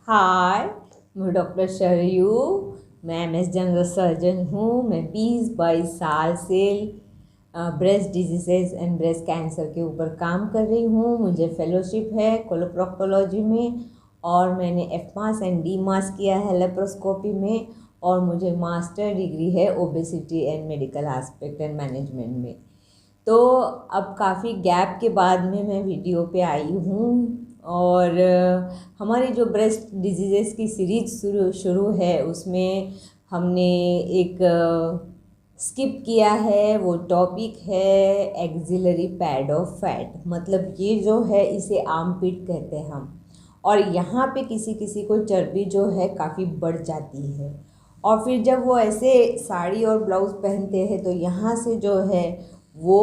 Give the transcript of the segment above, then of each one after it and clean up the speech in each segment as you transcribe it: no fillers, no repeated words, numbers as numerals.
हाय, मैं डॉक्टर शरयू। मैं MS general surgeon हूँ। मैं 20-22 साल से breast diseases and breast cancer के ऊपर काम कर रही हूँ। मुझे फेलोशिप है कोलोप्रोक्टोलॉजी में और मैंने एफमास एंड डीमास किया है लेप्रोस्कोपी में, और मुझे मास्टर डिग्री है obesity and medical aspect and management में। तो अब काफ़ी गैप के बाद में मैं वीडियो पे आई हूँ, और हमारी जो ब्रेस्ट डिजीज़ेस की सीरीज शुरू है उसमें हमने एक स्किप किया है। वो टॉपिक है एक्सिलरी पैड ऑफ फैट। मतलब ये जो है इसे आर्मपिट कहते हैं हम, और यहाँ पे किसी किसी को चर्बी जो है काफ़ी बढ़ जाती है, और फिर जब वो ऐसे साड़ी और ब्लाउज़ पहनते हैं तो यहाँ से जो है वो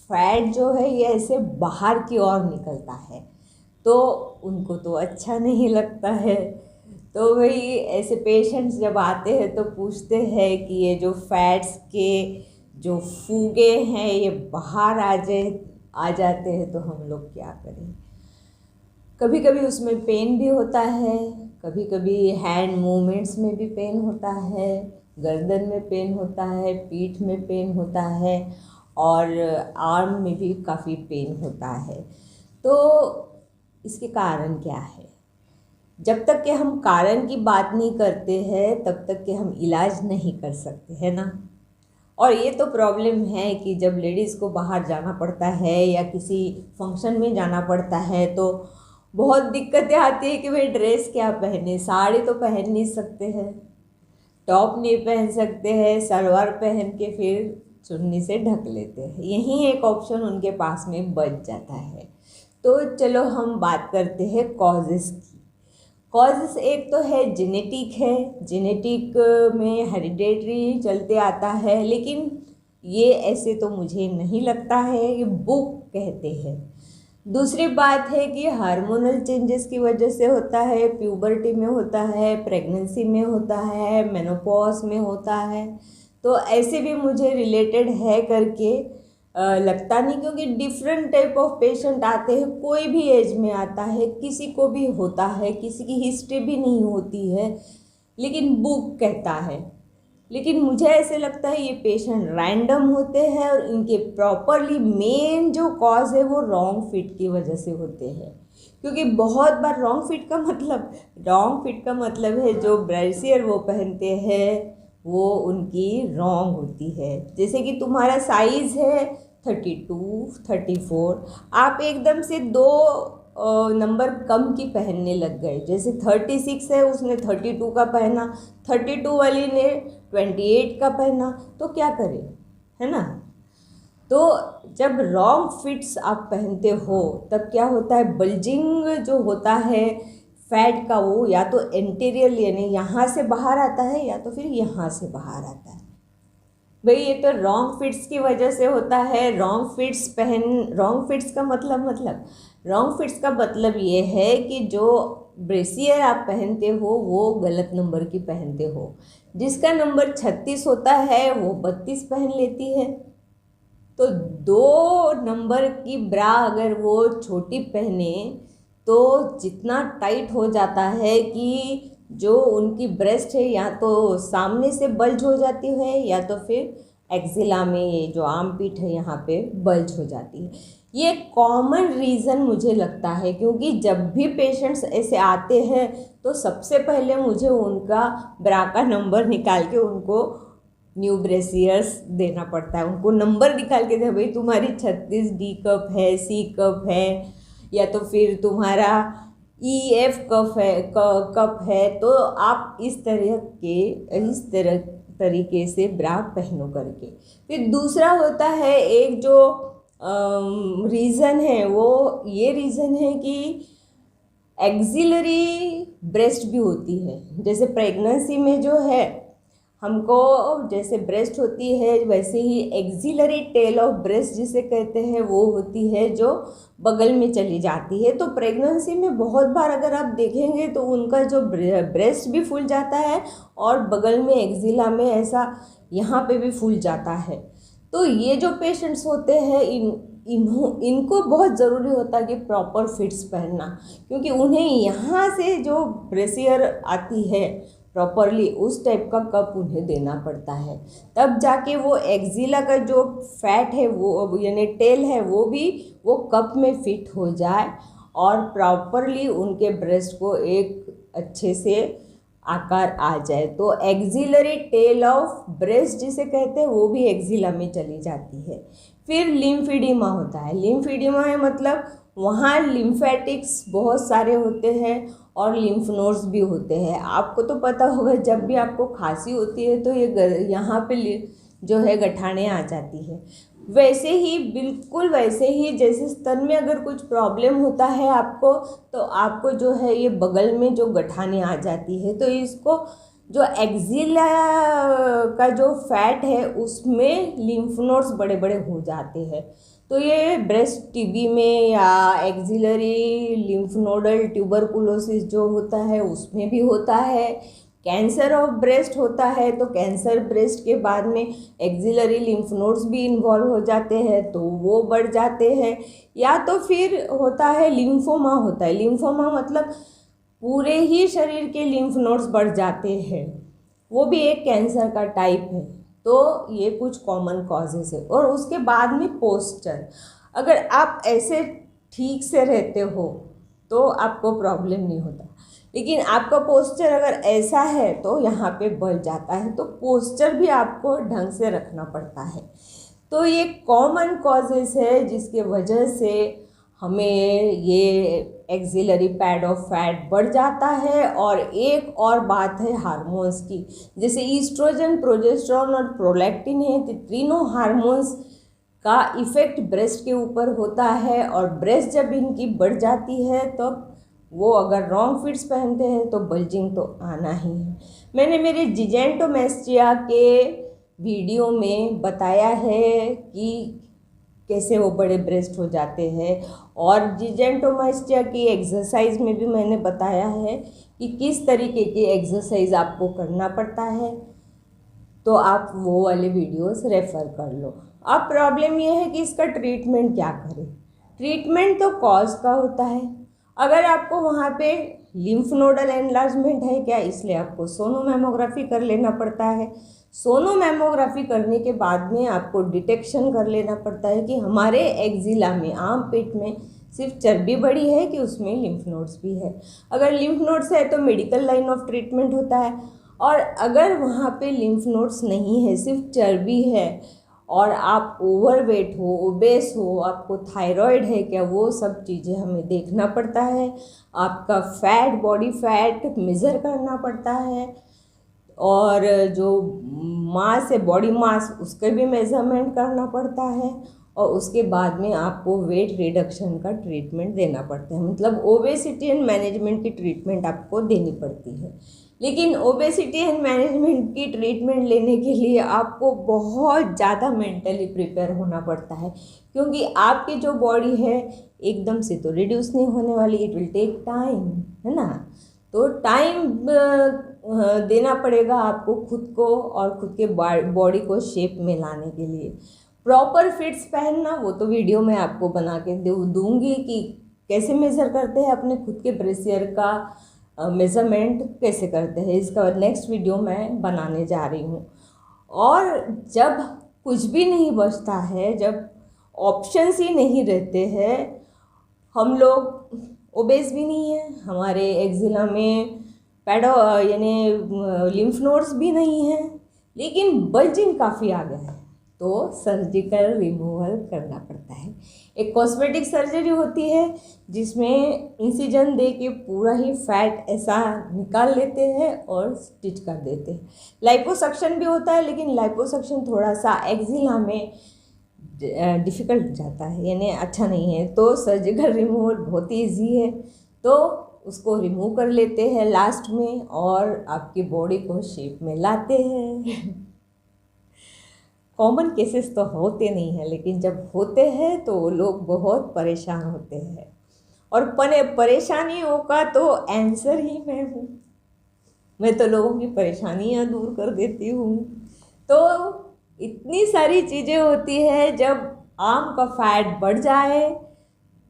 फैट जो है ये ऐसे बाहर की ओर निकलता है, तो उनको तो अच्छा नहीं लगता है। तो वही ऐसे पेशेंट्स जब आते हैं तो पूछते हैं कि ये जो फैट्स के जो फूगे हैं ये बाहर आ जाते हैं, तो हम लोग क्या करें। कभी कभी उसमें पेन भी होता है, कभी कभी हैंड मूवमेंट्स में भी पेन होता है, गर्दन में पेन होता है, पीठ में पेन होता है, और आर्म में भी काफ़ी पेन होता है। तो इसके कारण क्या है? जब तक कि हम कारण की बात नहीं करते हैं तब तक कि हम इलाज नहीं कर सकते, है ना। और ये तो प्रॉब्लम है कि जब लेडीज़ को बाहर जाना पड़ता है या किसी फंक्शन में जाना पड़ता है तो बहुत दिक्कतें आती है कि भाई ड्रेस क्या पहने। साड़ी तो पहन नहीं सकते हैं, टॉप नहीं पहन सकते हैं, सलवार पहन के फिर चुन्नी से ढक लेते हैं। यही एक ऑप्शन उनके पास में बच जाता है। तो चलो हम बात करते हैं कॉजेज़ की। कॉजेज़ एक तो है जेनेटिक है, जेनेटिक में हेरिडेटरी चलते आता है, लेकिन ये ऐसे तो मुझे नहीं लगता है, ये बुक कहते हैं। दूसरी बात है कि हार्मोनल चेंजेस की वजह से होता है, प्यूबर्टी में होता है, प्रेगनेंसी में होता है, मेनोपॉज में होता है। तो ऐसे भी मुझे रिलेटेड है करके लगता नहीं, क्योंकि डिफरेंट टाइप ऑफ पेशेंट आते हैं, कोई भी एज में आता है, किसी को भी होता है, किसी की हिस्ट्री भी नहीं होती है, लेकिन बुक कहता है। लेकिन मुझे ऐसे लगता है ये पेशेंट रैंडम होते हैं, और इनके प्रॉपरली मेन जो कॉज है वो रॉन्ग फिट की वजह से होते हैं। क्योंकि बहुत बार रॉन्ग फिट का मतलब है जो ब्रेसियर वो पहनते हैं वो उनकी रॉन्ग होती है। जैसे कि तुम्हारा साइज़ है 32, 34, आप एकदम से दो नंबर कम की पहनने लग गए। जैसे 36 है, उसने 32 का पहना, 32 वाली ने 28 का पहना, तो क्या करें, है ना। तो जब रॉन्ग फिट्स आप पहनते हो तब क्या होता है, बल्जिंग जो होता है फैट का वो या तो एंटीरियर यानी यहाँ से बाहर आता है या तो फिर यहाँ से बाहर आता है। भाई ये तो रॉन्ग फिट्स की वजह से होता है। रॉन्ग फिट्स का मतलब ये है कि जो ब्रेसियर आप पहनते हो वो गलत नंबर की पहनते हो। जिसका नंबर 36 होता है वो 32 पहन लेती है। तो 2 नंबर की ब्रा अगर वो छोटी पहने तो जितना टाइट हो जाता है कि जो उनकी ब्रेस्ट है या तो सामने से बल्ज हो जाती है या तो फिर एक्जिला में ये जो आर्मपिट है यहाँ पे बल्ज हो जाती है। ये कॉमन रीज़न मुझे लगता है, क्योंकि जब भी पेशेंट्स ऐसे आते हैं तो सबसे पहले मुझे उनका ब्रा का नंबर निकाल के उनको न्यू ब्रेसियर्स देना पड़ता है। उनको नंबर निकाल के दे, भाई तुम्हारी 36 डी कप है, सी कप है, या तो फिर तुम्हारा EF कप है, तो आप इस तरीके से ब्रा पहनो करके। फिर दूसरा होता है एक जो रीज़न है, वो ये रीज़न है कि एक्सिलरी ब्रेस्ट भी होती है। जैसे प्रेगनेंसी में जो है हमको जैसे ब्रेस्ट होती है वैसे ही एक्सिलरी टेल ऑफ ब्रेस्ट जिसे कहते हैं वो होती है जो बगल में चली जाती है। तो प्रेगनेंसी में बहुत बार अगर आप देखेंगे तो उनका जो ब्रेस्ट भी फूल जाता है और बगल में एक्सिला में ऐसा यहाँ पे भी फूल जाता है। तो ये जो पेशेंट्स होते हैं इनको बहुत ज़रूरी होता है कि प्रॉपर फिट्स पहनना, क्योंकि उन्हें यहाँ से जो ब्रेसियर आती है प्रॉपरली उस टाइप का कप उन्हें देना पड़ता है, तब जाके वो एक्जिला का जो फैट है वो यानी टेल है वो कप में फिट हो जाए और प्रॉपरली उनके ब्रेस्ट को एक अच्छे से आकार आ जाए। तो एक्सिलरी टेल ऑफ ब्रेस्ट जिसे कहते हैं वो भी एक्जिला में चली जाती है। फिर लिम्फेडिमा होता है। लिम्फेडिमा है मतलब वहाँ लिम्फेटिक्स बहुत सारे होते हैं और लिम्फ नोड्स भी होते हैं। आपको तो पता होगा जब भी आपको खांसी होती है तो ये यहाँ पे जो है गठाने आ जाती है। वैसे ही बिल्कुल वैसे ही जैसे स्तन में अगर कुछ प्रॉब्लम होता है आपको, तो आपको जो है ये बगल में जो गठाने आ जाती है, तो इसको जो एक्जिला का जो फैट है उसमें लिम्फ नोड्स बड़े बड़े हो जाते हैं। तो ये ब्रेस्ट टीबी में या एक्सिलरी लिम्फ नोडल ट्यूबरकुलोसिस जो होता है उसमें भी होता है। कैंसर ऑफ ब्रेस्ट होता है तो कैंसर ब्रेस्ट के बाद में एक्सिलरी लिम्फ नोड्स भी इन्वॉल्व हो जाते हैं तो वो बढ़ जाते हैं। या तो फिर होता है लिम्फोमा होता है। लिम्फोमा मतलब पूरे ही शरीर के लिम्फ नोड्स बढ़ जाते हैं, वो भी एक कैंसर का टाइप है। तो ये कुछ कॉमन कॉजेस है। और उसके बाद में पोस्चर, अगर आप ऐसे ठीक से रहते हो तो आपको प्रॉब्लम नहीं होता, लेकिन आपका पोस्चर अगर ऐसा है तो यहाँ पे बढ़ जाता है। तो पोस्चर भी आपको ढंग से रखना पड़ता है। तो ये कॉमन कॉजेस है जिसके वजह से हमें ये एक्सिलरी पैड ऑफ फैट बढ़ जाता है। और एक और बात है हार्मोन्स की, जैसे ईस्ट्रोजन, प्रोजेस्टेरोन और प्रोलैक्टिन है, तो तीनों हार्मोन्स का इफ़ेक्ट ब्रेस्ट के ऊपर होता है। और ब्रेस्ट जब इनकी बढ़ जाती है तो वो अगर रॉन्ग फिट्स पहनते हैं तो बल्जिंग तो आना ही है। मैंने मेरे जिजेंटोमेस्टिया के वीडियो में बताया है कि कैसे वो बड़े ब्रेस्ट हो जाते हैं, और जिजेंटोमेस्टिया की एक्सरसाइज में भी मैंने बताया है कि किस तरीके की एक्सरसाइज आपको करना पड़ता है। तो आप वो वाले वीडियोस रेफ़र कर लो। अब प्रॉब्लम ये है कि इसका ट्रीटमेंट क्या करें। ट्रीटमेंट तो कॉज का होता है। अगर आपको वहाँ पे लिम्फ नोडल एनलार्जमेंट है क्या, इसलिए आपको सोनोमेमोग्राफी कर लेना पड़ता है। सोनोमेमोग्राफी करने के बाद में आपको डिटेक्शन कर लेना पड़ता है कि हमारे एक्जिला में, आम पेट में सिर्फ चर्बी बढ़ी है कि उसमें लिम्फ नोड्स भी है। अगर लिम्फ नोड्स है तो मेडिकल लाइन ऑफ ट्रीटमेंट होता है। और अगर वहाँ पे लिम्फ नोड्स नहीं है, सिर्फ चर्बी है और आप ओवरवेट हो, ओबेस हो, आपको थायराइड है क्या, वो सब चीज़ें हमें देखना पड़ता है। आपका फैट, बॉडी फैट मेज़र करना पड़ता है, और जो मास है, बॉडी मास, उसके भी मेज़रमेंट करना पड़ता है। और उसके बाद में आपको वेट रिडक्शन का ट्रीटमेंट देना पड़ता है, मतलब ओबेसिटी एंड मैनेजमेंट की ट्रीटमेंट आपको देनी पड़ती है। लेकिन ओबेसिटी एंड मैनेजमेंट की ट्रीटमेंट लेने के लिए आपको बहुत ज़्यादा मेंटली प्रिपेयर होना पड़ता है, क्योंकि आपकी जो बॉडी है एकदम से तो रिड्यूस नहीं होने वाली, इट विल टेक टाइम, है ना। तो टाइम देना पड़ेगा आपको खुद को और खुद के बॉडी को शेप में लाने के लिए। प्रॉपर फिट्स पहनना वो तो वीडियो में आपको बना के दूंगी कि कैसे मेज़र करते हैं अपने खुद के ब्रेसियर का मेज़रमेंट कैसे करते हैं, इसका नेक्स्ट वीडियो मैं बनाने जा रही हूँ। और जब कुछ भी नहीं बचता है, जब ऑप्शंस ही नहीं रहते हैं, हम लोग ओबेस भी नहीं है, हमारे एक्जिला में पैडो यानी लिम्फ नोड्स भी नहीं है, लेकिन बल्जिंग काफ़ी आ गया है, तो सर्जिकल रिमूवल करना पड़ता है। एक कॉस्मेटिक सर्जरी होती है जिसमें इंसिजन दे के पूरा ही फैट ऐसा निकाल लेते हैं और स्टिच कर देते हैं। लाइपोसक्शन भी होता है, लेकिन लाइपोसक्शन थोड़ा सा एक्जिला में डिफ़िकल्ट जाता है, यानी अच्छा नहीं है। तो सर्जिकल रिमूवल बहुत ही ईजी है, तो उसको रिमूव कर लेते हैं लास्ट में और आपकी बॉडी को शेप में लाते हैं। कॉमन केसेस तो होते नहीं हैं, लेकिन जब होते हैं तो लोग बहुत परेशान होते हैं, और परेशानियों का तो आंसर ही मैं हूँ। मैं तो लोगों की परेशानियाँ दूर कर देती हूँ। तो इतनी सारी चीज़ें होती है जब आर्म का फैट बढ़ जाए,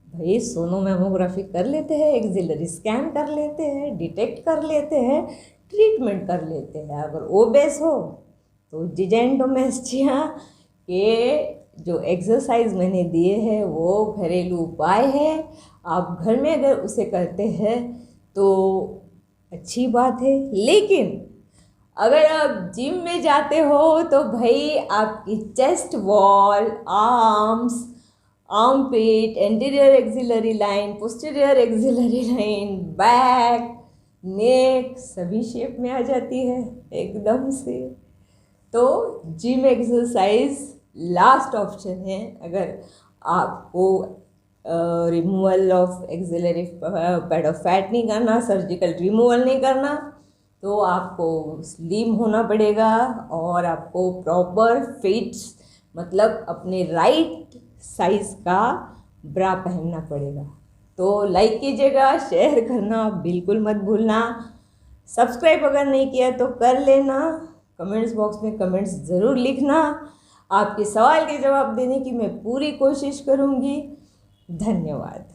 भाई सोनोमेमोग्राफी कर लेते हैं, एक्सिलरी स्कैन कर लेते हैं, डिटेक्ट कर लेते हैं, ट्रीटमेंट कर लेते हैं। अगर ओबेस हो तो जिजेंटोमेस्टिया के जो एक्सरसाइज मैंने दिए हैं वो घरेलू उपाय है, आप घर में अगर उसे करते हैं तो अच्छी बात है। लेकिन अगर आप जिम में जाते हो तो भाई आपकी chest wall, arms, armpit, anterior axillary line, posterior axillary line, back, neck सभी शेप में आ जाती है एकदम से। तो जिम एक्सरसाइज लास्ट ऑप्शन है। अगर आपको removal of axillary pad of fat नहीं करना, सर्जिकल रिमूवल नहीं करना, तो आपको स्लिम होना पड़ेगा और आपको प्रॉपर फिट्स मतलब अपने राइट साइज़ का ब्रा पहनना पड़ेगा। तो लाइक कीजिएगा, शेयर करना बिल्कुल मत भूलना, सब्सक्राइब अगर नहीं किया तो कर लेना, कमेंट्स बॉक्स में कमेंट्स ज़रूर लिखना, आपके सवाल के जवाब देने की मैं पूरी कोशिश करूँगी। धन्यवाद।